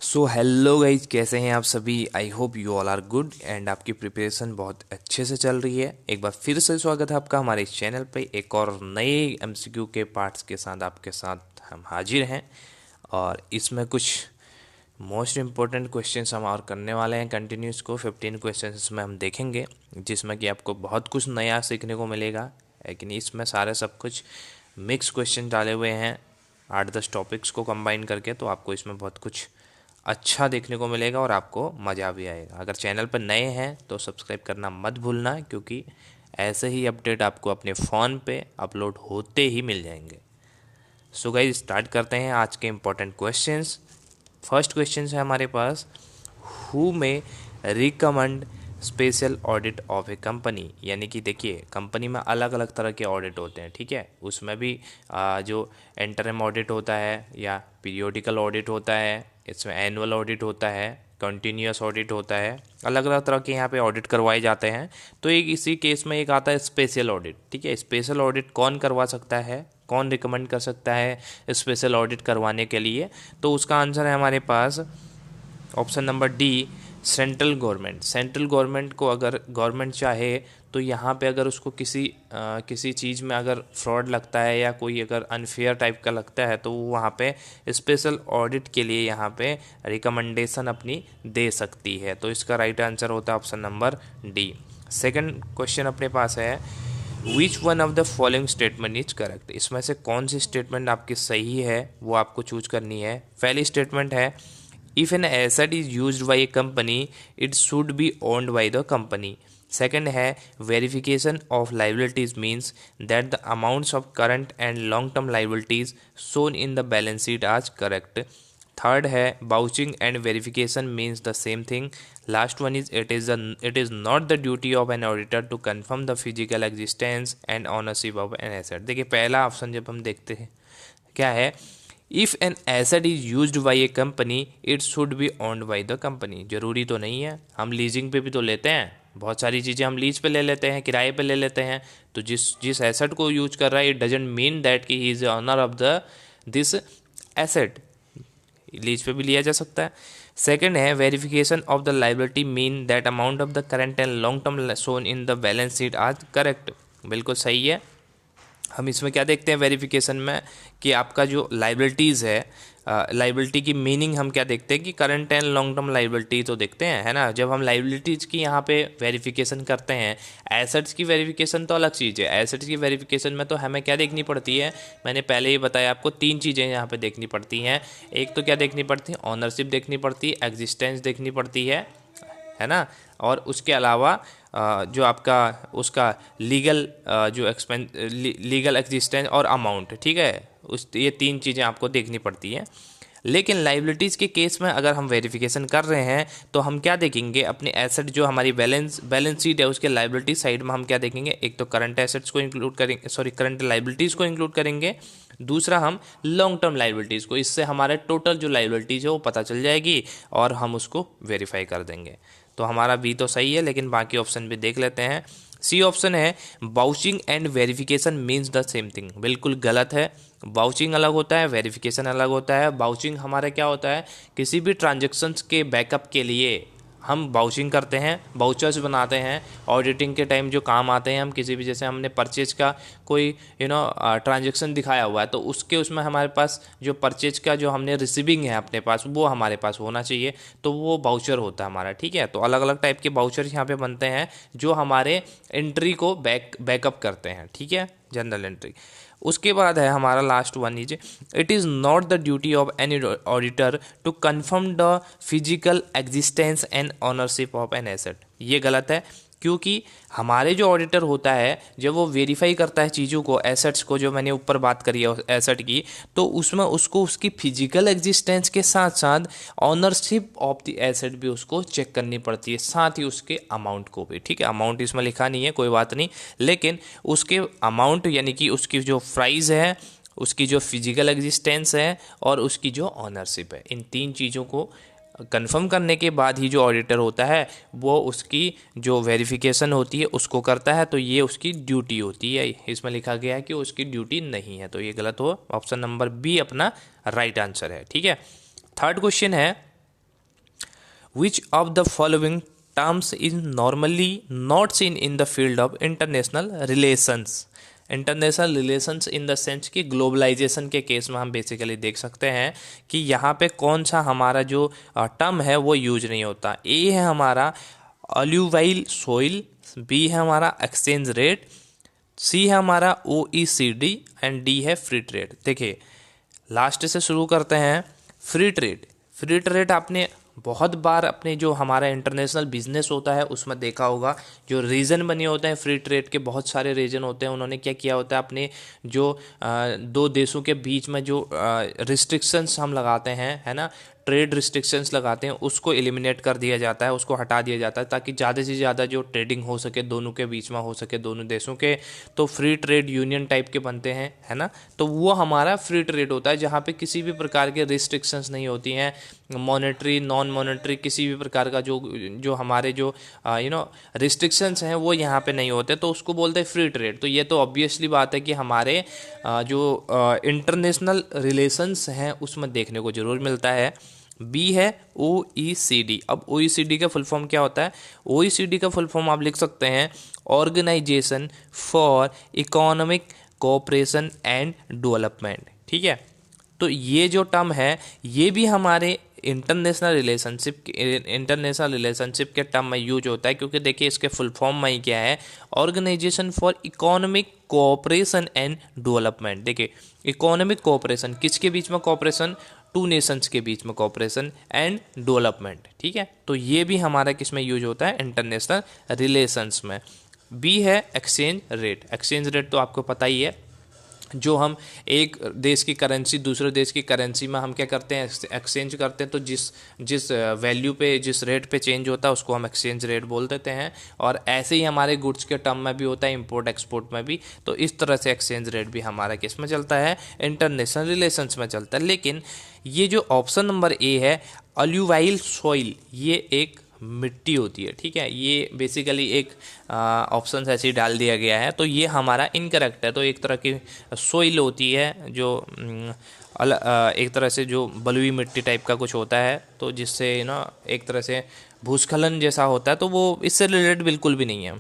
So hello guys, कैसे हैं आप सभी। I hope you all are good and आपकी प्रिपरेशन बहुत अच्छे से चल रही है। एक बार फिर से स्वागत है आपका हमारे इस चैनल पे एक और नए एमसीक्यू के पार्ट्स के साथ आपके साथ हम हाजिर हैं। और इसमें कुछ मोस्ट इम्पोर्टेंट क्वेश्चंस हम और करने वाले हैं। कंटिन्यूस को 15 क्वेश्चंस इसमें हम देखेंगे, जिसमें कि आपको बहुत कुछ नया सीखने को मिलेगा। लेकिन इसमें सारे सब कुछ मिक्स क्वेश्चन डाले हुए हैं 8-10 टॉपिक्स को कंबाइन करके, तो आपको इसमें बहुत कुछ अच्छा देखने को मिलेगा और आपको मज़ा भी आएगा। अगर चैनल पर नए हैं तो सब्सक्राइब करना मत भूलना, क्योंकि ऐसे ही अपडेट आपको अपने फ़ोन पे अपलोड होते ही मिल जाएंगे। सो गाइस, स्टार्ट करते हैं आज के इम्पोर्टेंट क्वेश्चंस। फर्स्ट क्वेश्चन है हमारे पास, हु में recommend special audit of A company. यानी कि देखिए, कंपनी में अलग अलग तरह के ऑडिट होते हैं, ठीक है। उसमें भी जो इंटरम ऑडिट होता है या पीरियोडिकल ऑडिट होता है, इसमें एनुअल ऑडिट होता है, कंटिन्यूस ऑडिट होता है, अलग अलग तरह के यहाँ पे ऑडिट करवाए जाते हैं। तो एक इसी केस में एक आता है स्पेशल ऑडिट, ठीक है। स्पेशल ऑडिट कौन करवा सकता है, कौन रिकमेंड कर सकता है स्पेशल ऑडिट करवाने के लिए? तो उसका आंसर है हमारे पास option number D, central government. Central government को अगर गवर्नमेंट चाहे तो यहाँ पे अगर उसको किसी चीज़ में अगर फ्रॉड लगता है या कोई अगर अनफेयर टाइप का लगता है, तो वो वहाँ पे स्पेशल ऑडिट के लिए यहाँ पे रिकमेंडेशन अपनी दे सकती है। तो इसका राइट आंसर होता है option number D. Second question अपने पास है, which one of the following statement is correct. इसमें से कौन सी स्टेटमेंट आपकी सही है वो आपको चूज करनी है। पहली स्टेटमेंट है, if an asset is used by a company it should be owned by the company. Second है, verification of liabilities means that the amounts of current and long term liabilities shown in the balance sheet are correct. Third है, vouching and verification means the same thing. Last one is, it is not the duty of an auditor to confirm the physical existence and ownership of an asset. देखिए, पहला option जब हम देखते हैं क्या है, if an asset is used by A company it should be owned by the company. जरूरी तो नहीं है, हम लीजिंग पे भी तो लेते हैं, बहुत सारी चीज़ें हम लीज पे ले लेते हैं, किराए पे ले लेते हैं। तो जिस एसेट को यूज कर रहा है, इट डजेंट मीन दैट कि he is owner of the this asset. Lease पे भी लिया जा सकता है। सेकंड है, verification of the liability mean that amount of the current and long term shown in the balance sheet are correct. बिल्कुल सही है। हम इसमें क्या देखते हैं वेरिफिकेशन में, कि आपका जो लाइबिलिटीज़ है, लाइबिलिटी की मीनिंग हम क्या देखते हैं कि current and long term liability तो देखते हैं, है ना। जब हम लाइबिलिटीज़ की यहाँ पे वेरिफिकेशन करते हैं, एसेट्स की वेरिफिकेशन तो अलग चीज़ है। एसेट्स की वेरिफिकेशन में तो हमें क्या देखनी पड़ती है, मैंने पहले ही बताया आपको, 3 चीज़ें यहाँ पे देखनी पड़ती हैं। एक तो क्या देखनी पड़ती है, ऑनरशिप देखनी पड़ती है, एग्जिस्टेंस देखनी पड़ती है ना। और उसके अलावा जो आपका उसका लीगल जो एक्सपेंस, लीगल एग्जिस्टेंस और अमाउंट, ठीक है। ये 3 चीज़ें आपको देखनी पड़ती हैं। लेकिन लाइबिलिटीज़ के केस में अगर हम वेरिफिकेशन कर रहे हैं तो हम क्या देखेंगे, अपने एसेट जो हमारी बैलेंस शीट है उसके लाइबिलिटी साइड में हम क्या देखेंगे, एक तो करंट एसेट्स को इंक्लूड करेंगे, सॉरी करंट लाइबिलिटीज़ को इंक्लूड करेंगे। दूसरा हम लॉन्ग टर्म लाइबिलिटीज़ को, इससे हमारे टोटल जो लाइबिलिटीज़ है वो पता चल जाएगी और हम उसको वेरीफाई कर देंगे। तो हमारा बी तो सही है, लेकिन बाकी ऑप्शन भी देख लेते हैं। सी ऑप्शन है, vouching and verification means the same thing. बिल्कुल गलत है। वाउचिंग अलग होता है, वेरिफिकेशन अलग होता है। वाउचिंग हमारा क्या होता है, किसी भी ट्रांजेक्शन्स के बैकअप के लिए हम वाउचिंग करते हैं, वाउचर्स बनाते हैं। ऑडिटिंग के टाइम जो काम आते हैं, हम किसी भी, जैसे हमने परचेज का कोई ट्रांजेक्शन दिखाया हुआ है, तो उसमें हमारे पास जो परचेज का जो हमने रिसीविंग है अपने पास, वो हमारे पास होना चाहिए, तो वो वाउचर होता है हमारा, ठीक है। तो अलग अलग टाइप के वाउचर यहाँ पे बनते हैं जो हमारे एंट्री को बैकअप करते हैं, ठीक है, जनरल एंट्री। उसके बाद है हमारा last one is, it is not the duty of any auditor to confirm the physical existence and ownership of an asset. ये गलत है, क्योंकि हमारे जो ऑडिटर होता है, जब वो वेरीफाई करता है चीज़ों को, एसेट्स को, जो मैंने ऊपर बात करी है एसेट की, तो उसमें उसको उसकी फिजिकल एग्जिस्टेंस के साथ साथ ऑनरशिप ऑफ द एसेट भी उसको चेक करनी पड़ती है, साथ ही उसके अमाउंट को भी, ठीक है। अमाउंट इसमें लिखा नहीं है, कोई बात नहीं, लेकिन उसके अमाउंट यानी कि उसकी जो प्राइस है, उसकी जो फिजिकल एग्जिस्टेंस है और उसकी जो ऑनरशिप है, इन 3 चीज़ों को कंफर्म करने के बाद ही जो ऑडिटर होता है वो उसकी जो वेरिफिकेशन होती है उसको करता है। तो ये उसकी ड्यूटी होती है, इसमें लिखा गया है कि उसकी ड्यूटी नहीं है, तो ये गलत हो। ऑप्शन नंबर बी अपना राइट आंसर है, ठीक है। थर्ड क्वेश्चन है, which of the following terms is normally not seen in the field of international relations. International relations in the sense कि ग्लोबलाइजेशन के केस में हम बेसिकली देख सकते हैं कि यहाँ पे कौन सा हमारा जो टर्म है वो यूज नहीं होता। ए है हमारा अलुवाइल सोइल, बी है हमारा एक्सचेंज रेट, सी है हमारा OECD एंड डी है फ्री ट्रेड। देखिए लास्ट से शुरू करते हैं। फ्री ट्रेड, फ्री ट्रेड आपने बहुत बार अपने जो हमारा इंटरनेशनल बिजनेस होता है उसमें देखा होगा। जो रीजन बने होते हैं फ्री ट्रेड के, बहुत सारे रीजन होते हैं। उन्होंने क्या किया होता है, अपने जो दो देशों के बीच में जो रिस्ट्रिक्शंस हम लगाते हैं, है ना, ट्रेड रिस्ट्रिक्शंस लगाते हैं, उसको एलिमिनेट कर दिया जाता है, उसको हटा दिया जाता है ताकि ज़्यादा से ज़्यादा जो ट्रेडिंग हो सके दोनों के बीच में हो सके, दोनों देशों के। तो फ्री ट्रेड यूनियन टाइप के बनते हैं, है ना। तो वो हमारा फ्री ट्रेड होता है जहाँ पे किसी भी प्रकार के रिस्ट्रिक्शंस नहीं होती हैं, मॉनेटरी नॉन मॉनेटरी किसी भी प्रकार का जो हमारे जो रिस्ट्रिक्शंस हैं वो यहाँ पे नहीं होते, तो उसको बोलते हैं फ्री ट्रेड। तो ये तो ऑब्वियसली बात है कि हमारे जो इंटरनेशनल रिलेशंस हैं उसमें देखने को जरूर मिलता है। बी है OECD। अब OECD का फुल फॉर्म क्या होता है? OECD का फुल फॉर्म आप लिख सकते हैं organisation for economic cooperation and development. ठीक है, तो ये जो टर्म है ये भी हमारे इंटरनेशनल रिलेशनशिप के टर्म में यूज होता है, क्योंकि देखिए इसके फुल फॉर्म में ही क्या है, organisation for economic cooperation and development. देखिए इकोनॉमिक कोऑपरेशन किसके बीच में कोऑपरेशन? टू नेशंस के बीच में कोऑपरेशन एंड डेवलपमेंट। ठीक है, तो ये भी हमारा किस में यूज होता है? इंटरनेशनल रिलेशंस में। बी है एक्सचेंज रेट। एक्सचेंज रेट तो आपको पता ही है, जो हम एक देश की करेंसी दूसरे देश की करेंसी में हम क्या करते हैं, एक्सचेंज करते हैं। तो जिस वैल्यू पे, जिस रेट पे चेंज होता है उसको हम एक्सचेंज रेट बोल देते हैं। और ऐसे ही हमारे गुड्स के टर्म में भी होता है, इंपोर्ट एक्सपोर्ट में भी। तो इस तरह से एक्सचेंज रेट भी हमारा किस में चलता है? इंटरनेशनल रिलेशंस में चलता है। लेकिन ये जो ऑप्शन नंबर ए है अलुवाइल सॉइल, ये एक मिट्टी होती है। ठीक है, ये बेसिकली एक ऑप्शन ऐसे ही डाल दिया गया है, तो ये हमारा इनकरेक्ट है। तो एक तरह की सोइल होती है जो एक तरह से जो बलुई मिट्टी टाइप का कुछ होता है, तो जिससे एक तरह से भूस्खलन जैसा होता है, तो वो इससे रिलेटेड बिल्कुल भी नहीं है।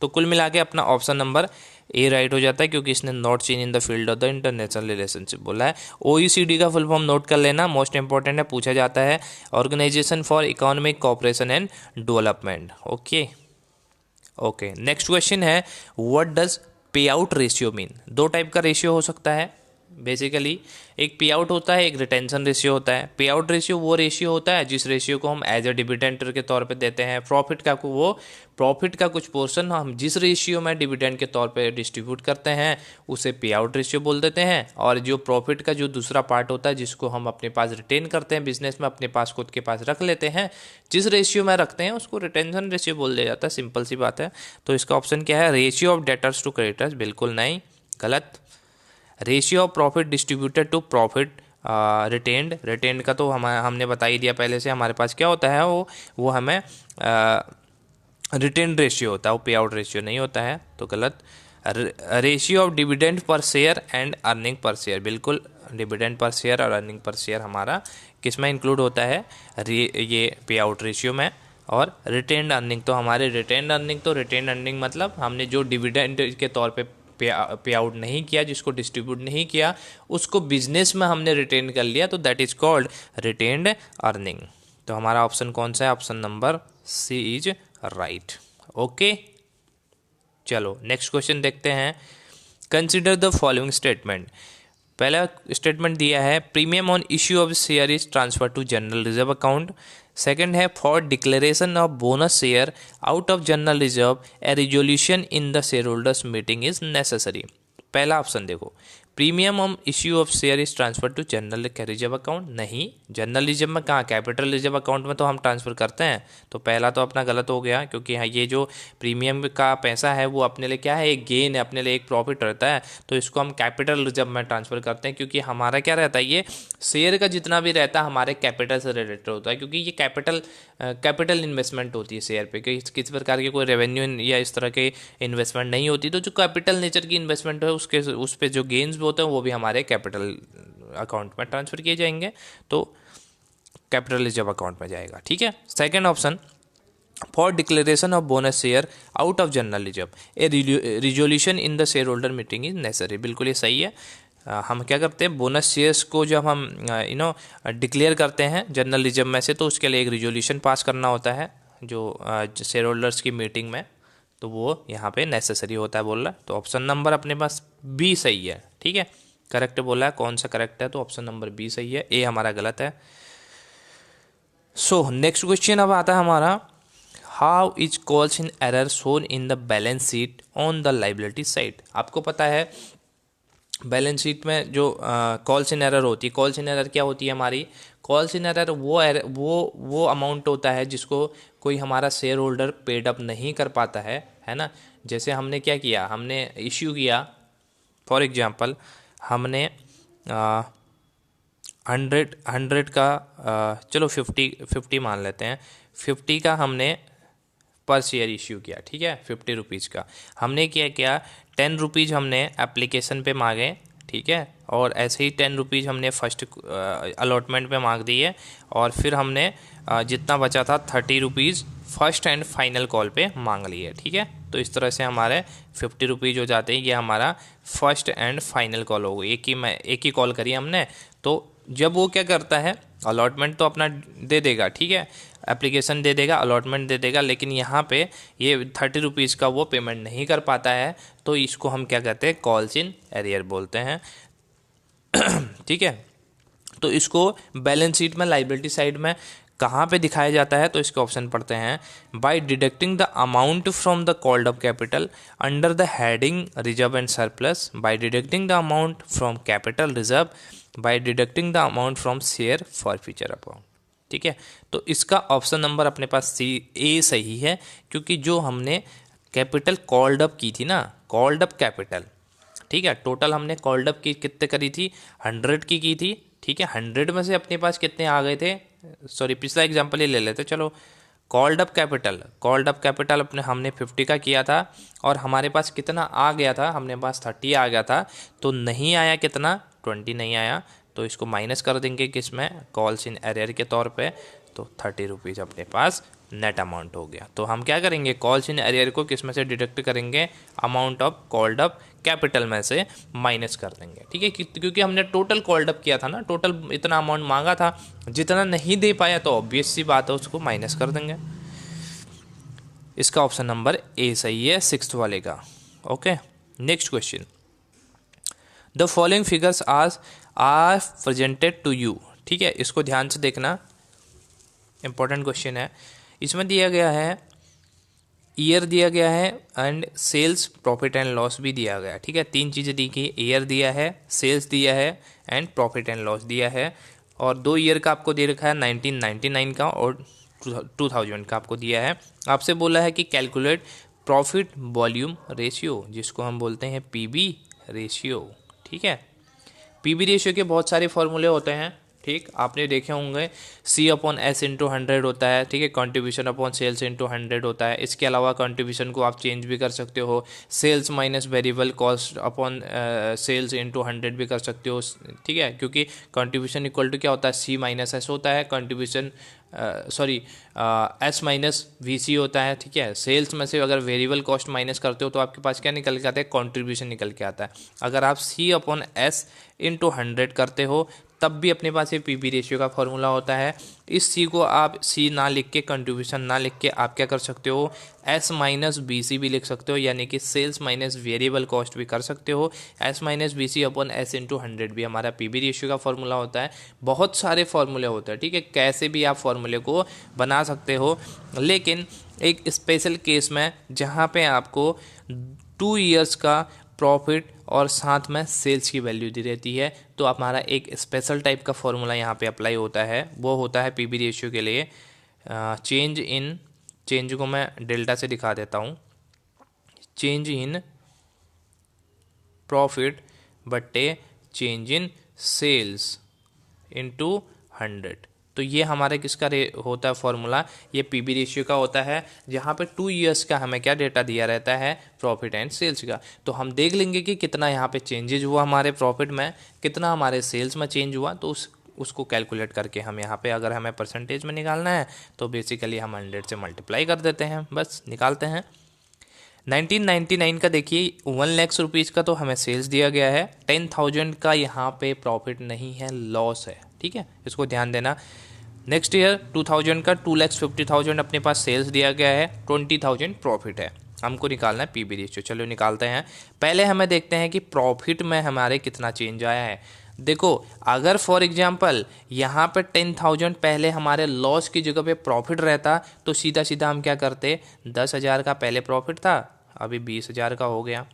तो कुल मिला के अपना ऑप्शन नंबर ए राइट हो जाता है, क्योंकि इसने not seen in the field of the international relationship बोला है। OECD का फुल फॉर्म नोट कर लेना, मोस्ट इंपॉर्टेंट है, पूछा जाता है। Organisation for economic cooperation and development. Okay, next question है what does pay out ratio mean? दो टाइप का रेशियो हो सकता है बेसिकली, एक पे आउट होता है, एक रिटेंशन रेशियो होता है। पे आउट रेशियो वो रेशियो होता है जिस रेशियो को हम एज ए डिविडेंड के तौर पे देते हैं। प्रॉफिट का कुछ पोर्शन हम जिस रेशियो में डिविडेंड के तौर पे डिस्ट्रीब्यूट करते हैं उसे पे आउट रेशियो बोल देते हैं। और जो प्रॉफिट का जो दूसरा पार्ट होता है जिसको हम अपने पास रिटेन करते हैं, बिजनेस में अपने पास खुद के पास रख लेते हैं, जिस रेशियो में रखते हैं उसको रिटेंशन रेशियो बोल दिया जाता है। सिंपल सी बात है। तो इसका ऑप्शन क्या है? Ratio of debtors to creditors. बिल्कुल नहीं, गलत। Ratio of profit distributed to profit retained का तो हमने बता ही दिया पहले से। हमारे पास क्या होता है वो हमें रिटेंड रेशियो होता है, वो पे आउट रेशियो नहीं होता है, तो गलत। Ratio of dividend per share and earning per share. बिल्कुल, डिविडेंड पर शेयर और अर्निंग पर शेयर हमारा किस में इंक्लूड होता है? ये पे आउट रेशियो में। और रिटेंड अर्निंग तो हमारे रिटेंड अर्निंग मतलब हमने जो डिविडेंड के तौर पे पे आउट नहीं किया, जिसको डिस्ट्रीब्यूट नहीं किया, उसको बिजनेस में हमने रिटेन कर लिया, तो that is called retained earning. तो हमारा ऑप्शन कौन सा है? Option number C is right. Okay, चलो नेक्स्ट क्वेश्चन देखते हैं। Consider the following statement. पहला स्टेटमेंट दिया है premium on issue of share is transfer to general reserve account. Second है for declaration of bonus share out of general reserve a resolution in the shareholders meeting is necessary. पहला option देखो, premium on issue of share is transfer to general reserve account. नहीं, general reserve में कहाँ, capital reserve account में तो हम transfer करते हैं। तो पहला तो अपना गलत हो गया, क्योंकि हाँ ये जो प्रीमियम का पैसा है वो अपने लिए क्या है? एक गेन है, अपने लिए एक प्रॉफिट रहता है। तो इसको हम कैपिटल रिजर्व में ट्रांसफर करते हैं, क्योंकि हमारा क्या रहता है, ये शेयर का जितना भी रहता है हमारे कैपिटल से रिलेटेड होता है, क्योंकि ये कैपिटल इन्वेस्टमेंट होती है शेयर पे। किसी प्रकार की कोई रेवेन्यू या इस तरह की इन्वेस्टमेंट नहीं होती। तो जो कैपिटल नेचर की इन्वेस्टमेंट है उस पर जो गेन्स होते हैं वो भी हमारे कैपिटल अकाउंट में ट्रांसफ़र किए जाएंगे। तो कैपिटल रिजर्व अकाउंट में जाएगा। ठीक है। Second option, for declaration of bonus share out of general reserve a resolution in the share holder meeting is necessary. बिल्कुल ये सही है। हम क्या करते हैं, बोनस शेयर्स को जब हम डिक्लेयर करते हैं जनरल रिजर्व में से, तो उसके लिए एक रिजोल्यूशन पास करना होता है जो शेयर होल्डर्स की मीटिंग में, तो वो यहाँ पे नेसेसरी होता है बोल रहा है। तो ऑप्शन नंबर अपने पास बी सही है। ठीक है, करेक्ट बोला है। कौन सा करेक्ट है, तो ऑप्शन नंबर बी सही है, ए हमारा गलत है। सो नेक्स्ट क्वेश्चन अब आता है हमारा, how is calls in error shown in the balance sheet on the liability side. आपको पता है बैलेंस शीट में जो कॉल्स इन एरर होती है, कॉल्स इन एरर क्या होती है हमारी, कॉल्स इन एरर वो अमाउंट होता है जिसको कोई हमारा शेयर होल्डर पेड अप नहीं कर पाता है ना। जैसे हमने क्या किया, हमने इश्यू किया, फॉर एग्जांपल हमने 100 का चलो 50 मान लेते हैं, 50 का हमने पर शेयर इश्यू किया। ठीक है, 50 रुपीज़ का हमने क्या 10 रुपीज़ हमने एप्लीकेशन पे मांगे। ठीक है, और ऐसे ही 10 रुपीज़ हमने फर्स्ट अलॉटमेंट पे मांग दिए, और फिर हमने जितना बचा था 30 rupees first and final call पे मांग लिए। ठीक है, तो इस तरह से हमारे 50 रुपीज़ हो जाते हैं, ये हमारा फर्स्ट एंड फाइनल कॉल हो गई। एक ही कॉल करी हमने। तो जब वो क्या करता है, अलॉटमेंट तो अपना दे देगा, ठीक है, एप्लीकेशन दे देगा, अलॉटमेंट दे देगा, लेकिन यहाँ पे ये 30 रुपीज़ का वो पेमेंट नहीं कर पाता है, तो इसको हम क्या कहते हैं, कॉल्स इन एरियर बोलते हैं। ठीक है, तो इसको बैलेंस शीट में लाइबिलिटी साइड में कहाँ पे दिखाया जाता है, तो इसके ऑप्शन पढ़ते हैं, by deducting the amount from the called up capital under the heading reserve and surplus, by deducting the amount from capital reserve, by deducting the amount from share forfeiture account. ठीक है, तो इसका option number अपने पास सी ए सही है, क्योंकि जो हमने कैपिटल कॉल्ड अप की थी ना, कॉल्ड अप कैपिटल, ठीक है, टोटल हमने कॉल्ड अप की कितने करी थी, 100 की थी। ठीक है, 100 में से अपने पास कितने आ गए थे, सॉरी पिछला एग्जांपल ही ले लेते, चलो कॉल्ड अप कैपिटल अपने हमने 50 का किया था, और हमारे पास कितना आ गया था, हमने पास 30 आ गया था, तो नहीं आया कितना, 20 नहीं आया, तो इसको माइनस कर देंगे किसमें, कॉल्स इन एरियर के तौर पे, तो 30 रुपीज़ अपने पास नेट अमाउंट हो गया। तो हम क्या करेंगे, कॉल्स इन एरियर को किस में से डिडक्ट करेंगे, amount of called up capital में से माइनस कर देंगे। ठीक है, क्योंकि हमने टोटल कॉल्ड अप किया था ना, टोटल इतना अमाउंट मांगा था, जितना नहीं दे पाया तो ऑब्वियस सी बात है उसको माइनस कर देंगे। इसका ऑप्शन नंबर ए सही है, 6th वाले का। Okay, next question, the following figures are presented to you. ठीक है, इसको ध्यान से देखना, इंपॉर्टेंट क्वेश्चन है। इसमें दिया गया है, ईयर दिया गया है, and sales profit and loss भी दिया गया है। ठीक है, 3 चीज़ें दी गई, ईयर दिया है, सेल्स दिया है, एंड प्रॉफिट एंड लॉस दिया है, और 2 ईयर का आपको दे रखा है, 1999 का और 2000 का आपको दिया है। आपसे बोला है कि कैलकुलेट प्रॉफिट वॉल्यूम रेशियो, जिसको हम बोलते हैं पीबी रेशियो। ठीक है, पीबी रेशियो के बहुत सारे फॉर्मूले होते हैं, ठीक, आपने देखे होंगे, C/S इंटू 100 होता है। ठीक है, कंट्रीब्यूशन अपॉन सेल्स इंटू 100 होता है। इसके अलावा कंट्रीब्यूशन को आप चेंज भी कर सकते हो, sales minus variable cost upon sales into 100 भी कर सकते हो। ठीक है, क्योंकि कंट्रीब्यूशन इक्वल टू क्या होता है, C-S होता है, कंट्रीब्यूशन S माइनस VC होता है। ठीक है, सेल्स में से अगर वेरिएबल कॉस्ट माइनस करते हो तो आपके पास क्या निकल के आता है, कंट्रीब्यूशन निकल के आता है। अगर आप C/S इंटू 100 करते हो तब भी अपने पास ये पीबी रेशियो का फॉर्मूला होता है। इस सी को आप सी ना लिख के, कंट्रीब्यूशन ना लिख के, आप क्या कर सकते हो, S माइनस BC भी लिख सकते हो, यानी कि सेल्स माइनस वेरिएबल कॉस्ट भी कर सकते हो। S minus BC upon S into 100 भी हमारा पीबी रेशियो का फॉर्मूला होता है। बहुत सारे फॉर्मूले होते हैं। ठीक है, कैसे भी आप फॉर्मूले को बना सकते हो, लेकिन एक स्पेशल केस में जहाँ पे आपको 2 ईयर्स का प्रॉफिट और साथ में सेल्स की वैल्यू दी रहती है, तो हमारा एक स्पेशल टाइप का फॉर्मूला यहाँ पे अप्लाई होता है, वो होता है पीबी रेशियो के लिए चेंज को मैं डेल्टा से दिखा देता हूँ, चेंज इन प्रॉफिट बट्टे चेंज इन सेल्स इनटू 100। तो ये हमारे किसका होता है फॉर्मूला, ये पीबी रेशियो का होता है, जहाँ पे 2 ईयर्स का हमें क्या डेटा दिया रहता है, प्रॉफिट एंड सेल्स का। तो हम देख लेंगे कि कितना यहाँ पे चेंजेज हुआ हमारे प्रॉफिट में, कितना हमारे सेल्स में चेंज हुआ, तो उसको कैलकुलेट करके हम यहाँ पे अगर हमें परसेंटेज में निकालना है तो बेसिकली हम 100 से मल्टीप्लाई कर देते हैं, बस निकालते हैं। 1999 का देखिए 1 लाख रुपीज़ का तो हमें सेल्स दिया गया है, 10,000 का यहाँ पे प्रॉफिट नहीं है, लॉस है, ठीक है, इसको ध्यान देना। नेक्स्ट ईयर 2000 का 2,50,000 अपने पास सेल्स दिया गया है, 20,000 प्रॉफिट है, हमको निकालना है पीबी रेशियो। चलो निकालते हैं। पहले हमें देखते हैं कि प्रॉफिट में हमारे कितना चेंज आया है। देखो अगर फॉर एग्जांपल यहाँ पे 10,000 पहले हमारे लॉस की जगह पे प्रॉफिट रहता तो सीधा सीधा हम क्या करते, 10,000 का पहले प्रॉफिट था, अभी 20,000 का हो गया,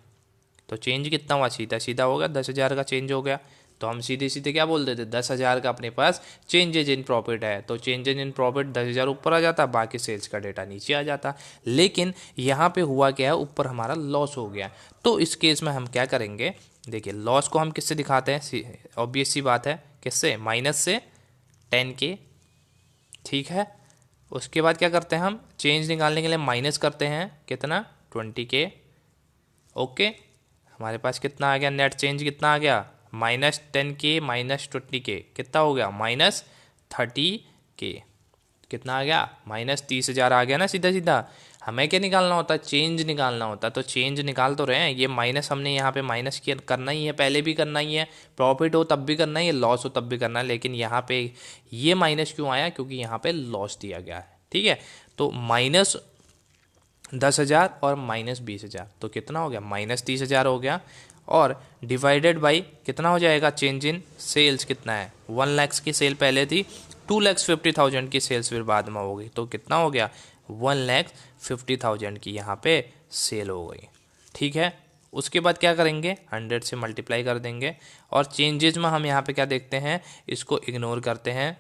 तो चेंज कितना हुआ, सीधा सीधा होगा 10,000 का चेंज हो गया। तो हम सीधे सीधे क्या बोल देते, 10,000 का अपने पास चेंजेज इन प्रॉफिट है, तो चेंजेज इन प्रॉफिट 10,000 ऊपर आ जाता, बाकी सेल्स का डेटा नीचे आ जाता। लेकिन यहाँ पे हुआ क्या है, ऊपर हमारा लॉस हो गया। तो इस केस में हम क्या करेंगे, देखिए लॉस को हम किससे दिखाते हैं, ऑब्वियस सी बात है, किससे, माइनस से 10K, ठीक है। उसके बाद क्या करते हैं, हम चेंज निकालने के लिए माइनस करते हैं, कितना, 20K, ओके। हमारे पास कितना आ गया, नेट चेंज कितना आ गया, -10K -20K, कितना हो गया, -30K, कितना आ गया, -30,000 आ गया ना सीधा सीधा। हमें क्या निकालना होता है, चेंज निकालना होता है, तो चेंज निकाल तो रहे हैं, ये माइनस हमने यहाँ पे माइनस किया, करना ही है, पहले भी करना ही है, प्रॉफिट हो तब भी करना ही है, लॉस हो तब भी करना है, लेकिन यहाँ पे ये माइनस क्यों आया, क्योंकि यहाँ पे लॉस दिया गया है, ठीक है। तो -10,000 और -20,000, तो कितना हो गया, -30,000 हो गया, और डिवाइडेड बाई कितना हो जाएगा, चेंज इन सेल्स कितना है, 1 लाख की सेल पहले थी, 2,50,000 की सेल्स फिर बाद में हो गई, तो कितना हो गया, 1,50,000 की यहाँ पे सेल हो गई, ठीक है। उसके बाद क्या करेंगे, 100 से मल्टीप्लाई कर देंगे, और चेंजेज में हम यहाँ पे क्या देखते हैं, इसको इग्नोर करते हैं,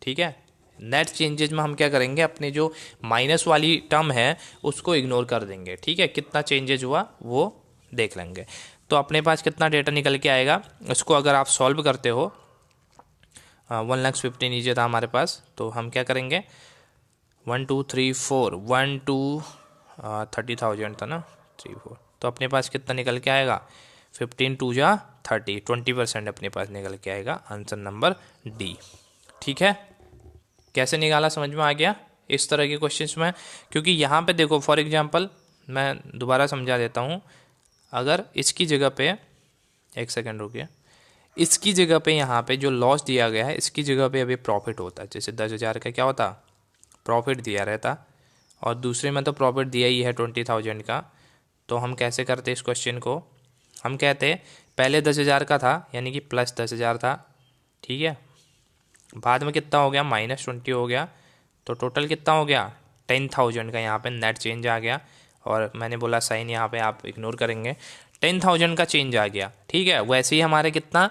ठीक है। नेट चेंजेज में हम क्या करेंगे, अपने जो माइनस वाली टर्म है उसको इग्नोर कर देंगे, ठीक है। कितना चेंजेज हुआ वो देख लेंगे, तो अपने पास कितना डेटा निकल के आएगा। इसको अगर आप सॉल्व करते हो, 1,50,000 नीचे था हमारे पास, तो हम क्या करेंगे, 1 2 3 4 1 2 30,000 था ना, 3 4, तो अपने पास कितना निकल के आएगा, 15 2 जा 30, 20% अपने पास निकल के आएगा, आंसर नंबर डी, ठीक है। कैसे निकाला समझ में आ गया इस तरह के क्वेश्चंस में, क्योंकि यहाँ पे देखो फॉर एग्जांपल मैं दोबारा समझा देता हूँ, अगर इसकी जगह पे, एक सेकंड रुकिए, इसकी जगह पे यहाँ पे जो लॉस दिया गया है इसकी जगह पे अभी प्रॉफिट होता है, जैसे 10,000 का क्या होता, प्रॉफिट दिया रहता, और दूसरे में तो प्रॉफिट दिया ही है 20,000 का, तो हम कैसे करते इस क्वेश्चन को, हम कहते पहले 10,000 का था यानी कि प्लस 10,000 था, ठीक है, बाद में कितना हो गया, -20 हो गया, तो टोटल कितना हो गया, 10,000 का यहाँ पे नेट चेंज आ गया, और मैंने बोला साइन यहाँ पे आप इग्नोर करेंगे, 10,000 का चेंज आ गया, ठीक है। वैसे ही हमारे कितना,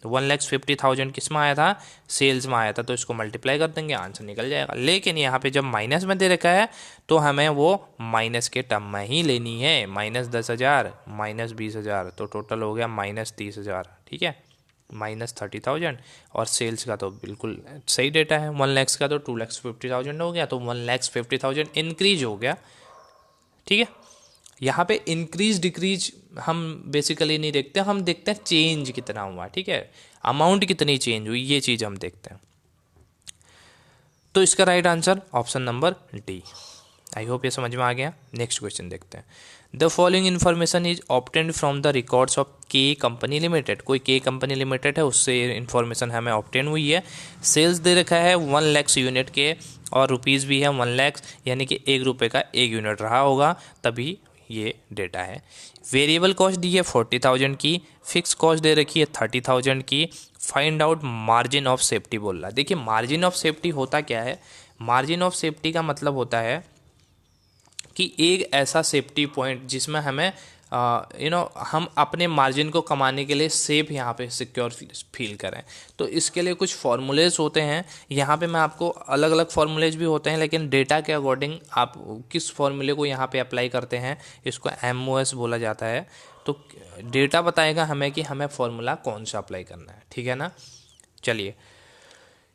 1,50,000 किस में आया था, सेल्स में आया था, तो इसको मल्टीप्लाई कर देंगे, आंसर निकल जाएगा। लेकिन यहाँ पे जब माइनस में दे रखा है तो हमें वो माइनस के टर्म में ही लेनी है, -10,000 -20,000, तो टोटल हो गया -30,000, ठीक है, -30,000, और सेल्स का तो बिल्कुल सही डेटा है, 1 लाख का तो 2,50,000 हो गया, तो 1,50,000 इंक्रीज हो गया, ठीक है। यहाँ पे इंक्रीज डिक्रीज हम बेसिकली नहीं देखते, हम देखते हैं चेंज कितना हुआ, ठीक है, अमाउंट कितनी चेंज हुई, ये चीज़ हम देखते हैं। तो इसका right answer option number D. I hope ये समझ में आ गया। नेक्स्ट क्वेश्चन देखते हैं। The following information is obtained from the records of के कंपनी लिमिटेड। कोई के कंपनी लिमिटेड है, उससे इन्फॉर्मेशन हमें ऑब्टेन हुई है। सेल्स दे रखा है 1 लाख यूनिट के, और रुपीज़ भी है 1 लाख, यानी कि 1 रुपये का 1 यूनिट रहा होगा, तभी ये डेटा है। वेरिएबल कॉस्ट दी है 40,000 की, फिक्स कॉस्ट दे रखी है 30,000 की। Find out margin of safety बोल रहा है। देखिए मार्जिन ऑफ सेफ्टी होता क्या है, मार्जिन ऑफ सेफ्टी का मतलब होता है कि एक ऐसा सेफ्टी पॉइंट जिसमें हमें हम अपने मार्जिन को कमाने के लिए सेफ यहाँ पे सिक्योर फील करें। तो इसके लिए कुछ फार्मूलेज होते हैं, यहाँ पे मैं आपको अलग अलग फार्मूलेज भी होते हैं, लेकिन डेटा के अकॉर्डिंग आप किस फार्मूले को यहाँ पे अप्लाई करते हैं, इसको MOS बोला जाता है। तो डेटा बताएगा हमें कि हमें फार्मूला कौन सा अप्लाई करना है, ठीक है ना। चलिए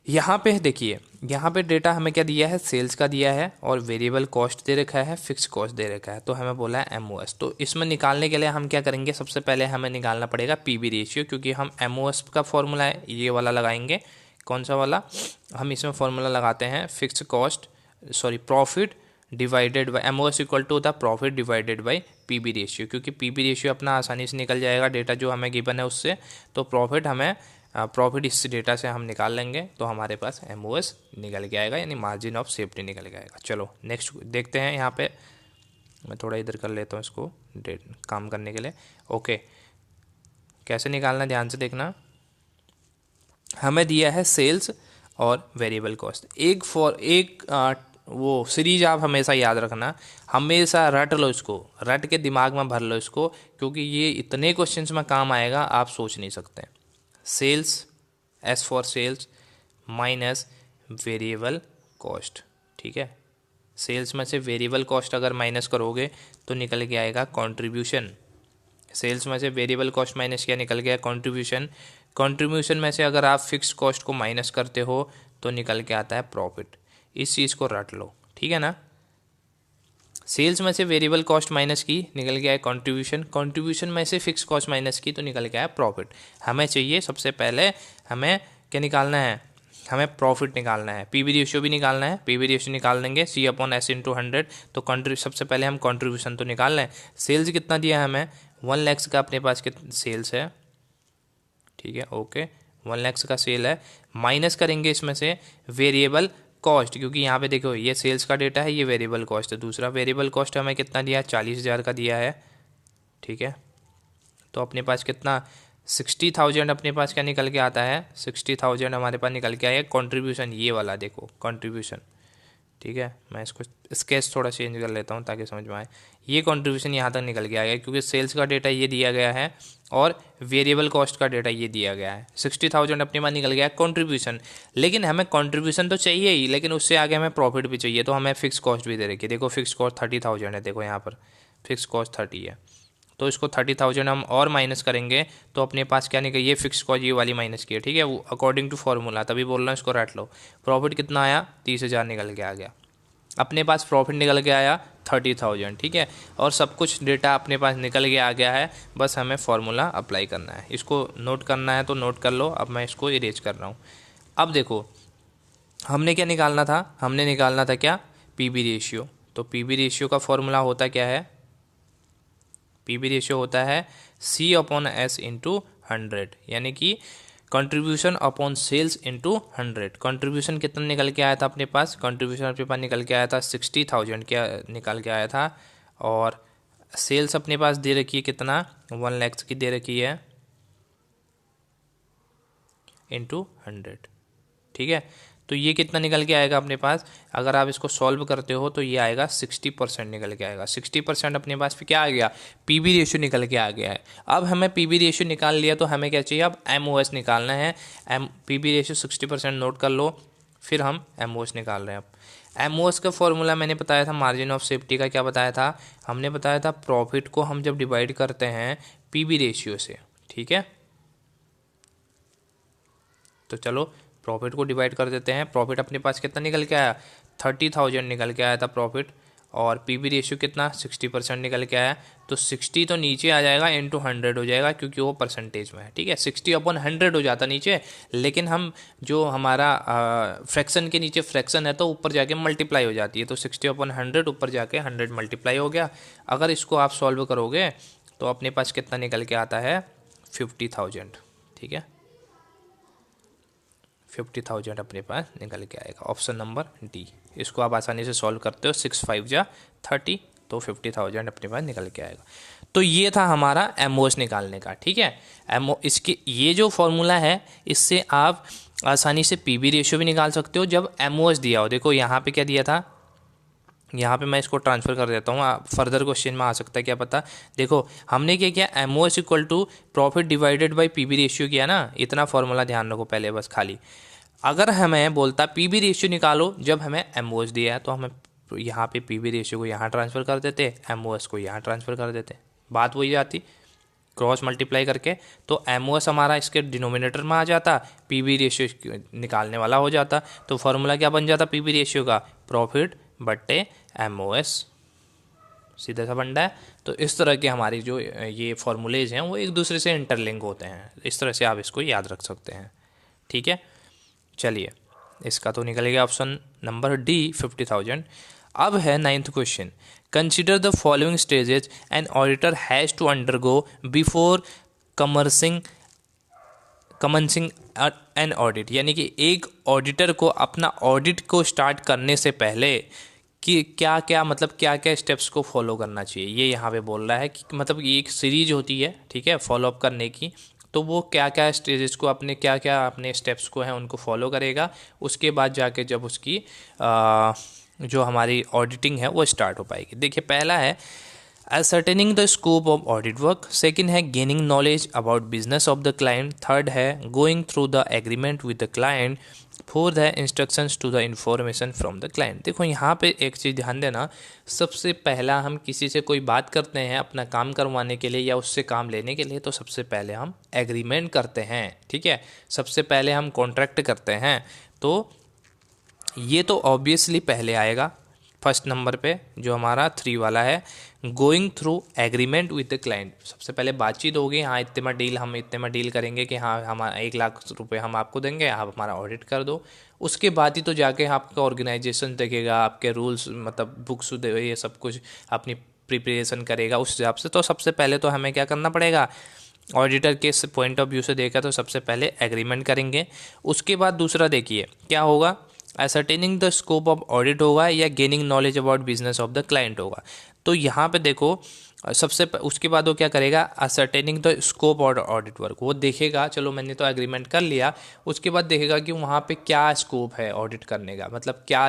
यहाँ पे देखिए, यहाँ पे डेटा हमें क्या दिया है, सेल्स का दिया है, और वेरिएबल कॉस्ट दे रखा है, फिक्स कॉस्ट दे रखा है, तो हमें बोला है MOS। तो इसमें निकालने के लिए हम क्या करेंगे, सबसे पहले हमें निकालना पड़ेगा PB रेशियो, क्योंकि हम MOS का फॉर्मूला है ये वाला लगाएंगे, कौन सा वाला, हम इसमें फॉर्मूला लगाते हैं fix cost profit divided by MOS equal to होता है profit divided by PB ratio, क्योंकि पीबी रेशियो अपना आसानी से निकल जाएगा डेटा जो हमें गिवन है उससे, तो प्रॉफिट इस डेटा से हम निकाल लेंगे तो हमारे पास एमओएस निकल के आएगा, यानी मार्जिन ऑफ सेफ्टी निकल के आएगा। चलो नेक्स्ट देखते हैं, यहाँ पे मैं थोड़ा इधर कर लेता हूँ इसको काम करने के लिए। ओके, कैसे निकालना ध्यान से देखना। हमें दिया है सेल्स और वेरिएबल कॉस्ट, वो सीरीज आप हमेशा याद रखना, हमेशा रट लो इसको, रट के दिमाग में भर लो इसको, क्योंकि ये इतने क्वेश्चंस में काम आएगा आप सोच नहीं सकते। Sales, S for sales minus variable cost, ठीक है। सेल्स में से वेरिएबल कॉस्ट अगर माइनस करोगे तो निकल के आएगा कंट्रीब्यूशन। सेल्स में से वेरिएबल कॉस्ट माइनस किया, निकल गया कंट्रीब्यूशन। कंट्रीब्यूशन में से अगर आप फिक्स कॉस्ट को माइनस करते हो तो निकल के आता है प्रॉफिट। इस चीज़ को रट लो, ठीक है ना। सेल्स में से वेरिएबल कॉस्ट माइनस की, निकल गया है कंट्रीब्यूशन। कंट्रीब्यूशन में से फिक्स कॉस्ट माइनस की तो निकल गया है प्रॉफिट। हमें चाहिए सबसे पहले, हमें क्या निकालना है, हमें प्रॉफिट निकालना है, पीवी रेशियो भी निकालना है। पीवी रेशियो निकाल देंगे C/S इंटू 100, तो सबसे पहले हम कंट्रीब्यूशन तो निकाल लें। सेल्स कितना दिया है हमें, 1 लाख का अपने पास कितना सेल्स है, ठीक है, ओके 1 लाख का सेल है। माइनस करेंगे इसमें से वेरिएबल कॉस्ट, क्योंकि यहाँ पे देखो ये सेल्स का डेटा है, ये वेरिएबल कॉस्ट है। दूसरा वेरिएबल कॉस्ट हमें कितना दिया है, 40,000 का दिया है, ठीक है। तो अपने पास कितना 60,000 अपने पास क्या निकल के आता है, 60,000 हमारे पास निकल के आया। कंट्रीब्यूशन ये वाला देखो कंट्रीब्यूशन, ठीक है, मैं इसको स्केच थोड़ा चेंज कर लेता हूँ ताकि समझ में आए। ये कंट्रीब्यूशन यहाँ तक निकल के आएगा, क्योंकि सेल्स का डेटा ये दिया गया है और वेरिएबल कॉस्ट का डेटा ये दिया गया है। 60,000 अपने पास निकल गया कंट्रीब्यूशन, लेकिन हमें कंट्रीब्यूशन तो चाहिए ही, लेकिन उससे आगे हमें प्रॉफिट भी चाहिए, तो हमें फिक्स कॉस्ट भी दे रखी है। देखो फिक्स कॉस्ट 30,000 है, देखो यहाँ पर फिक्स कॉस्ट 30 है, तो इसको 30,000 हम और माइनस करेंगे तो अपने पास क्या निकल, ये फिक्स कॉस्ट ये वाली माइनस की है, ठीक है, वो अकॉर्डिंग टू फॉर्मूला, तभी बोल रहा हूँ इसको रट लो। प्रॉफिट कितना आया, 30,000 निकल के आ गया। अपने पास प्रॉफिट निकल के आया 30,000, ठीक है, और सब कुछ डेटा अपने पास निकल के आ गया है। बस हमें फॉर्मूला अप्लाई करना है, इसको नोट करना है तो नोट कर लो। अब मैं इसको इरेज कर रहा हूँ। अब देखो हमने क्या निकालना था, हमने निकालना था क्या, पीबी रेशियो। तो पीबी रेशियो का फॉर्मूला होता क्या है, पीबी रेशियो होता है C/S इंटू 100, यानी कि contribution upon sales into 100। Contribution कितना निकल के आया था अपने पास, कंट्रीब्यूशन अपने पास निकल के आया था 60,000 क्या निकल के आया था, और सेल्स अपने पास दे रखी है कितना, 1 लाख की दे रखी है इंटू 100, ठीक है। तो ये कितना निकल के आएगा अपने पास, अगर आप इसको सॉल्व करते हो तो ये आएगा 60% निकल के आएगा। 60% अपने पास फिर क्या आ गया, पीबी रेशियो निकल के आ गया है। अब हमें पीबी रेशियो निकाल लिया तो हमें क्या चाहिए, अब एमओएस निकालना है। पीबी रेशियो 60% नोट कर लो, फिर हम एमओएस निकाल रहे हैं। अब एमओएस का फॉर्मूला मैंने बताया था, मार्जिन ऑफ सेफ्टी का क्या बताया था, हमने बताया था प्रॉफिट को हम जब डिवाइड करते हैं पीबी रेशियो से, ठीक है। तो चलो प्रॉफिट को डिवाइड कर देते हैं। प्रॉफिट अपने पास कितना निकल के आया, 30,000 निकल के आया था प्रॉफिट, और पीबी रेशियो कितना 60% निकल के आया। तो 60 तो नीचे आ जाएगा, इंटू 100 हो जाएगा, क्योंकि वो परसेंटेज में है, ठीक है। 60/100 हो जाता नीचे, लेकिन हम जो हमारा फ्रैक्शन के नीचे फ्रैक्शन है तो ऊपर जाके मल्टीप्लाई हो जाती है, तो 60/100 ऊपर जाके 100 मल्टीप्लाई हो गया। अगर इसको आप सॉल्व करोगे तो अपने पास कितना निकल के आता है, 50,000, ठीक है, 50,000 अपने पास निकल के आएगा। ऑप्शन नंबर डी, इसको आप आसानी से सॉल्व करते हो, 6 5 जा 30, तो 50,000 अपने पास निकल के आएगा। तो ये था हमारा एमओएस निकालने का, ठीक है। इसके ये जो फॉर्मूला है इससे आप आसानी से पीबी रेशियो भी निकाल सकते हो जब एमओएस दिया हो। देखो यहाँ पे क्या दिया था, यहाँ पे मैं इसको ट्रांसफ़र कर देता हूँ, आप फर्दर क्वेश्चन में आ सकता है, क्या पता। देखो हमने क्या किया, MOS equal to profit divided by PB ratio किया ना, इतना फॉर्मूला ध्यान रखो पहले बस खाली। अगर हमें बोलता पीबी रेशियो निकालो जब हमें एमओएस दिया है, तो हमें यहाँ पे पीबी रेशियो को यहाँ ट्रांसफ़र कर देते, एमओएस को यहाँ ट्रांसफ़र कर देते, बात वही जाती, क्रॉस मल्टीप्लाई करके। तो एमओएस हमारा इसके डिनोमिनेटर में आ जाता, पीबी रेशियो निकालने वाला हो जाता। तो फॉर्मूला क्या बन जाता पीबी रेशियो का, प्रॉफिट बट्टे एमओएस, सीधा सा बंडा है। तो इस तरह के हमारी जो ये फॉर्मूलेज हैं वो एक दूसरे से इंटरलिंक होते हैं, इस तरह से आप इसको याद रख सकते हैं, ठीक है। चलिए, इसका तो निकल गया ऑप्शन नंबर डी 50,000। अब है 9th question. Consider the following stages an auditor has to undergo before commercing commencing an audit, यानी कि एक ऑडिटर को अपना ऑडिट को स्टार्ट करने से पहले कि क्या क्या मतलब क्या क्या स्टेप्स को फॉलो करना चाहिए, ये यहाँ पे बोल रहा है कि मतलब ये एक सीरीज होती है, ठीक है, फॉलोअप करने की। तो वो क्या क्या स्टेजेस को अपने क्या क्या अपने स्टेप्स को हैं उनको फॉलो करेगा, उसके बाद जाके जब उसकी जो हमारी ऑडिटिंग है वो स्टार्ट हो पाएगी। देखिए, पहला है ascertaining the scope of audit work, second है gaining knowledge about business of the client, third है going through the agreement with the client, fourth है instructions to the information from the client। देखो यहाँ पे एक चीज़ ध्यान देना, सबसे पहला हम किसी से कोई बात करते हैं अपना काम करवाने के लिए या उससे काम लेने के लिए, तो सबसे पहले हम एग्रीमेंट करते हैं, ठीक है, सबसे पहले हम कॉन्ट्रैक्ट करते हैं। तो ये तो ऑब्वियसली पहले आएगा फर्स्ट नंबर पे, जो हमारा 3 वाला है, going through agreement with the client. सबसे पहले बातचीत होगी, हाँ हम इतने में डील करेंगे कि हाँ हम 1 लाख रुपए हम आपको देंगे, आप हमारा ऑडिट कर दो। उसके बाद ही तो जाके आपका ऑर्गेनाइजेशन देखेगा, आपके रूल्स मतलब बुक्स ये सब कुछ अपनी प्रिपरेशन करेगा उस हिसाब से। तो सबसे पहले तो हमें क्या करना पड़ेगा, ऑडिटर के पॉइंट ऑफ व्यू से देखा तो सबसे पहले एग्रीमेंट करेंगे। उसके बाद दूसरा देखिए क्या होगा, ascertaining the scope of audit होगा या gaining knowledge about business of the client होगा। तो यहाँ पे देखो उसके बाद वो क्या करेगा, ascertaining द स्कोप और ऑडिट वर्क, वो देखेगा चलो मैंने तो एग्रीमेंट कर लिया, उसके बाद देखेगा कि वहाँ पे क्या स्कोप है ऑडिट करने का, मतलब क्या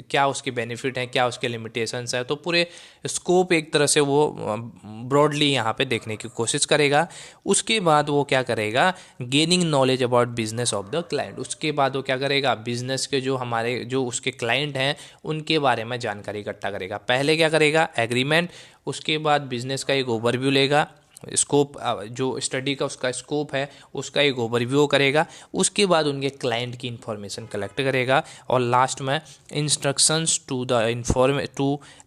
क्या उसके बेनिफिट हैं, क्या उसके लिमिटेशंस है। तो पूरे स्कोप एक तरह से वो ब्रॉडली यहाँ पे देखने की कोशिश करेगा। उसके बाद वो क्या करेगा, gaining knowledge about business of the client, उसके बाद वो क्या करेगा, बिजनेस के जो हमारे जो उसके क्लाइंट हैं उनके बारे में जानकारी इकट्ठा करेगा। पहले क्या करेगा, एग्रीमेंट, उसके बाद बिजनेस का एक ओवरव्यू लेगा, स्कोप जो स्टडी का उसका स्कोप है उसका एक ओवरव्यू करेगा। उसके बाद उनके क्लाइंट की इंफॉर्मेशन कलेक्ट करेगा और लास्ट में instructions to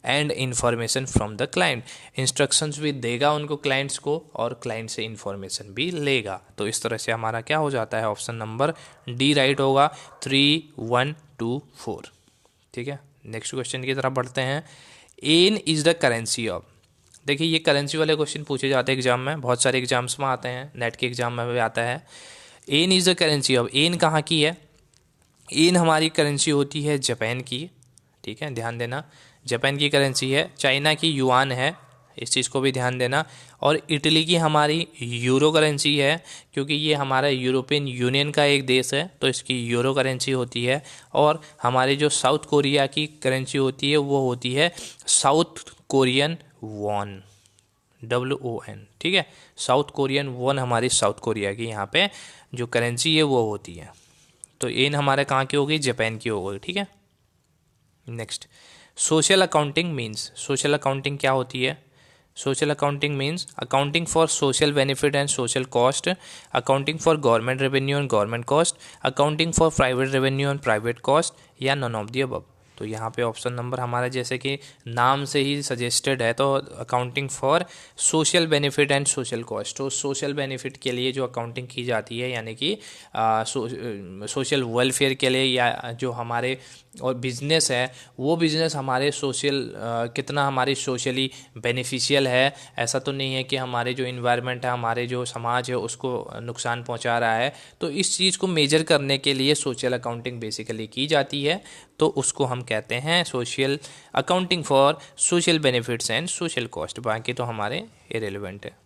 and information from the client, instructions भी देगा उनको क्लाइंट्स को और क्लाइंट से इंफॉर्मेशन भी लेगा। तो इस तरह से हमारा क्या हो जाता है, ऑप्शन नंबर डी राइट होगा, 3, 1, 2, 4। ठीक है, नेक्स्ट क्वेश्चन की तरफ बढ़ते हैं। Yen is the currency of, देखिए ये करेंसी वाले क्वेश्चन पूछे जाते हैं एग्जाम में, बहुत सारे एग्जाम्स में आते हैं, नेट के एग्जाम में भी आता है। Yen is the currency of, yen कहाँ की है, एन हमारी करेंसी होती है जापान की, ठीक है, ध्यान देना, जापान की करेंसी है, चाइना की युआन है, इस चीज़ को भी ध्यान देना, और इटली की हमारी यूरो करेंसी है, क्योंकि ये हमारा यूरोपियन यूनियन का एक देश है तो इसकी यूरो करेंसी होती है। और हमारी जो साउथ कोरिया की करेंसी होती है वो होती है साउथ कोरियन वॉन, WON, ठीक है, साउथ कोरियन वॉन हमारी साउथ कोरिया की यहाँ पे जो करेंसी है वो होती है। तो एन हमारे कहाँ की होगी, जापान की होगी, ठीक है। Next, social accounting means, social accounting क्या होती है, social accounting means accounting for social benefit and social cost, accounting for government revenue and government cost, accounting for private revenue and private cost, या none of the above. तो यहाँ पे option number हमारा जैसे कि नाम से ही सजेस्टेड है, तो accounting for social benefit and social cost, तो सोशल बेनिफिट के लिए जो अकाउंटिंग की जाती है, यानी कि सोशल वेलफेयर के लिए, या जो हमारे और बिजनेस है वो बिजनेस हमारे सोशल कितना हमारी सोशली बेनिफिशियल है, ऐसा तो नहीं है कि हमारे जो इन्वायरमेंट है, हमारे जो समाज है उसको नुकसान पहुंचा रहा है। तो इस चीज़ को मेजर करने के लिए सोशल अकाउंटिंग बेसिकली की जाती है, तो उसको हम कहते हैं social accounting for social benefits and social cost, बाकी तो हमारे इरेलीवेंट है।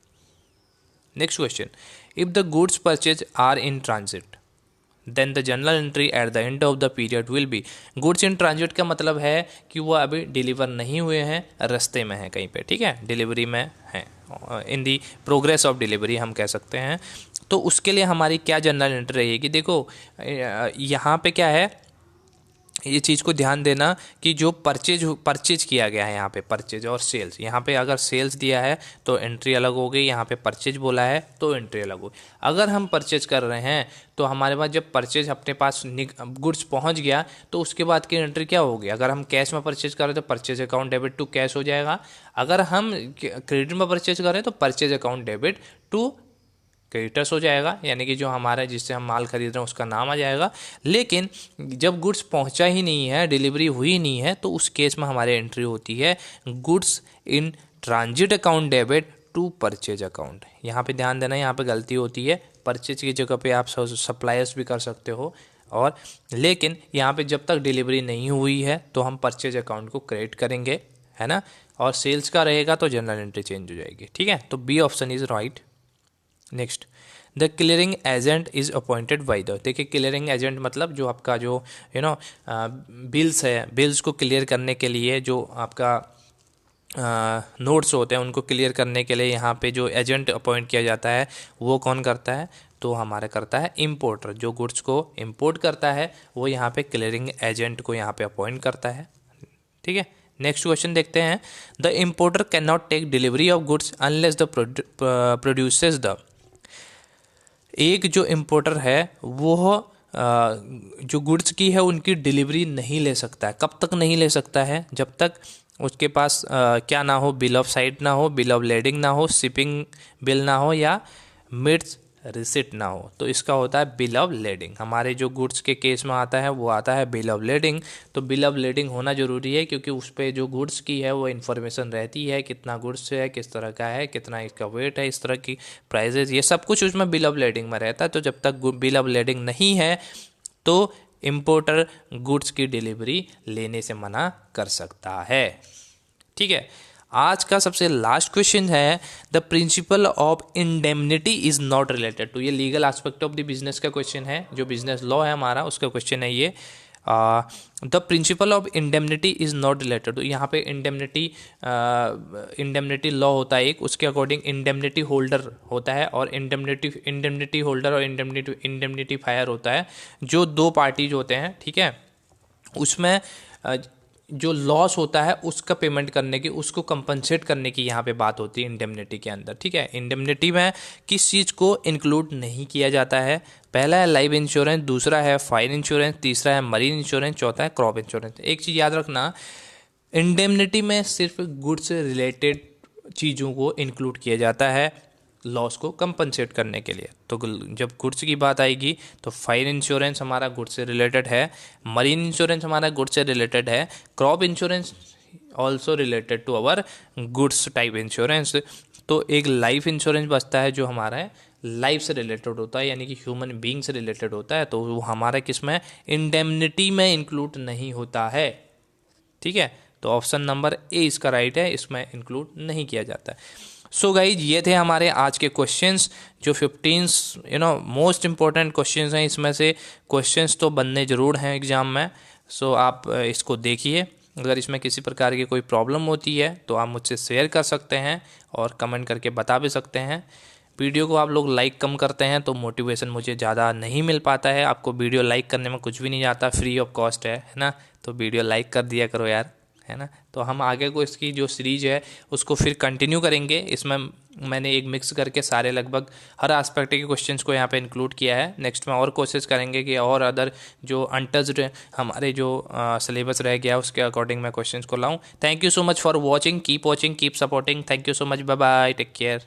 Next question, if the goods purchase are in transit then the general entry at the end of the period will be, goods in transit का मतलब है कि वो अभी डिलीवर नहीं हुए हैं, रास्ते में है कहीं पे, ठीक है, डिलीवरी में है, इन दी प्रोग्रेस ऑफ डिलीवरी हम कह सकते हैं। तो उसके लिए हमारी क्या जनरल एंट्री रहेगी, देखो यहाँ पे क्या है, ये चीज़ को ध्यान देना कि जो परचेज किया गया है, यहाँ पे परचेज और सेल्स, यहाँ पे अगर सेल्स दिया है तो एंट्री अलग हो गई, यहाँ पे परचेज बोला है तो एंट्री अलग हो गई। अगर हम परचेज कर रहे हैं तो हमारे पास जब परचेज अपने पास गुड्स पहुँच गया तो उसके बाद की एंट्री क्या होगी, अगर हम कैश में परचेज कर रहे हैं तो purchase account debit to cash हो जाएगा, अगर हम क्रेडिट में परचेज कर रहे हैं तो purchase account debit to creditors हो जाएगा, यानी कि जो हमारा जिससे हम माल खरीद रहे हैं उसका नाम आ जाएगा। लेकिन जब गुड्स पहुंचा ही नहीं है, डिलीवरी हुई नहीं है, तो उस केस में हमारे एंट्री होती है goods in transit account debit to purchase account. यहाँ पे ध्यान देना, यहाँ पे गलती होती है, परचेज की जगह पे आप सप्लायर्स भी कर सकते हो, और लेकिन यहाँ पे जब तक डिलीवरी नहीं हुई है तो हम परचेज अकाउंट को क्रिएट करेंगे, है ना, और सेल्स का रहेगा तो जनरल एंट्री चेंज हो जाएगी। ठीक है, तो B option is right. Next, the clearing agent is appointed by the. देखिए क्लियरिंग एजेंट मतलब जो आपका जो बिल्स है, बिल्स को क्लियर करने के लिए जो आपका नोट्स होते हैं उनको क्लियर करने के लिए यहाँ पे जो एजेंट अपॉइंट किया जाता है वो कौन करता है, तो हमारा करता है इंपोर्टर। जो गुड्स को इंपोर्ट करता है वो यहाँ पे क्लियरिंग एजेंट को यहाँ पे अपॉइंट करता है। ठीक है, नेक्स्ट क्वेश्चन देखते हैं। The importer can not take delivery of goods unless the produces the. एक जो इंपोर्टर है वो जो गुड्स की है उनकी डिलीवरी नहीं ले सकता है। कब तक नहीं ले सकता है, जब तक उसके पास क्या ना हो, बिल ऑफ साइट ना हो, बिल ऑफ लेडिंग ना हो, शिपिंग बिल ना हो, या मिड्स रिसिट ना हो। तो इसका होता है बिल ऑफ लेडिंग। हमारे जो गुड्स के केस में आता है वो आता है बिल ऑफ लेडिंग। तो बिल ऑफ लेडिंग होना जरूरी है क्योंकि उस पर जो गुड्स की है वो इन्फॉर्मेशन रहती है, कितना गुड्स है, किस तरह का है, कितना इसका वेट है, इस तरह की प्राइजेज, ये सब कुछ उसमें बिल ऑफ लेडिंग में रहता है। तो जब तक बिल ऑफ लेडिंग नहीं है तो इंपोर्टर गुड्स की डिलीवरी लेने से मना कर सकता है। ठीक है, आज का सबसे लास्ट क्वेश्चन है, the principle of indemnity is not related to. ये legal aspect of the business का क्वेश्चन है, जो बिजनेस लॉ है हमारा उसका क्वेश्चन है ये। The principle of indemnity is not related to. यहाँ पे इंडेमनिटी लॉ होता है एक, उसके अकॉर्डिंग इंडेमनिटी होल्डर होता है और इंडेमनिटी होल्डर और इंडेमनिटी फायर होता है, जो दो पार्टीज होते हैं। ठीक है, उसमें जो लॉस होता है उसका पेमेंट करने की, उसको कंपनसेट करने की यहाँ पे बात होती है इंडेमनिटी के अंदर। ठीक है, इंडेमनिटी में किस चीज़ को इंक्लूड नहीं किया जाता है, पहला है लाइफ इंश्योरेंस, दूसरा है फायर इंश्योरेंस, तीसरा है मरीन इंश्योरेंस, चौथा है क्रॉप इंश्योरेंस। एक चीज़ याद रखना, इंडेमनिटी में सिर्फ गुड्स से रिलेटेड चीज़ों को इंक्लूड किया जाता है लॉस को कंपनसेट करने के लिए। तो जब गुड्स की बात आएगी तो फायर इंश्योरेंस हमारा गुड्स से रिलेटेड है, मरीन इंश्योरेंस हमारा गुड्स से रिलेटेड है, crop insurance also related to our goods type insurance. तो एक लाइफ इंश्योरेंस बचता है जो हमारा है लाइफ से रिलेटेड होता है, यानी कि ह्यूमन बीइंग से रिलेटेड होता है, तो वो हमारा किसमें इंडेमनिटी में इंक्लूड नहीं होता है। ठीक है, तो ऑप्शन नंबर ए इसका राइट है, इसमें इंक्लूड नहीं किया जाता है। सो गाइज, ये थे हमारे आज के क्वेश्चंस, जो 15 मोस्ट इंपॉर्टेंट क्वेश्चंस हैं। इसमें से क्वेश्चंस तो बनने ज़रूर हैं एग्जाम में, सो आप इसको देखिए। अगर इसमें किसी प्रकार की कोई प्रॉब्लम होती है तो आप मुझसे शेयर कर सकते हैं और कमेंट करके बता भी सकते हैं। वीडियो को आप लोग लाइक कम करते हैं तो मोटिवेशन मुझे ज़्यादा नहीं मिल पाता है। आपको वीडियो लाइक करने में कुछ भी नहीं जाता, फ्री ऑफ कॉस्ट है ना, तो वीडियो लाइक कर दिया करो यार, है ना। तो हम आगे को इसकी जो सीरीज है उसको फिर कंटिन्यू करेंगे। इसमें मैंने एक मिक्स करके सारे लगभग हर एस्पेक्ट के क्वेश्चंस को यहाँ पे इंक्लूड किया है। नेक्स्ट में और कोशिश करेंगे कि और अदर जो अनटच्ड हमारे जो सिलेबस रह गया उसके अकॉर्डिंग मैं क्वेश्चंस को लाऊं। Thank you so much for watching, keep watching, keep supporting. Thank you so much, bye bye, take care.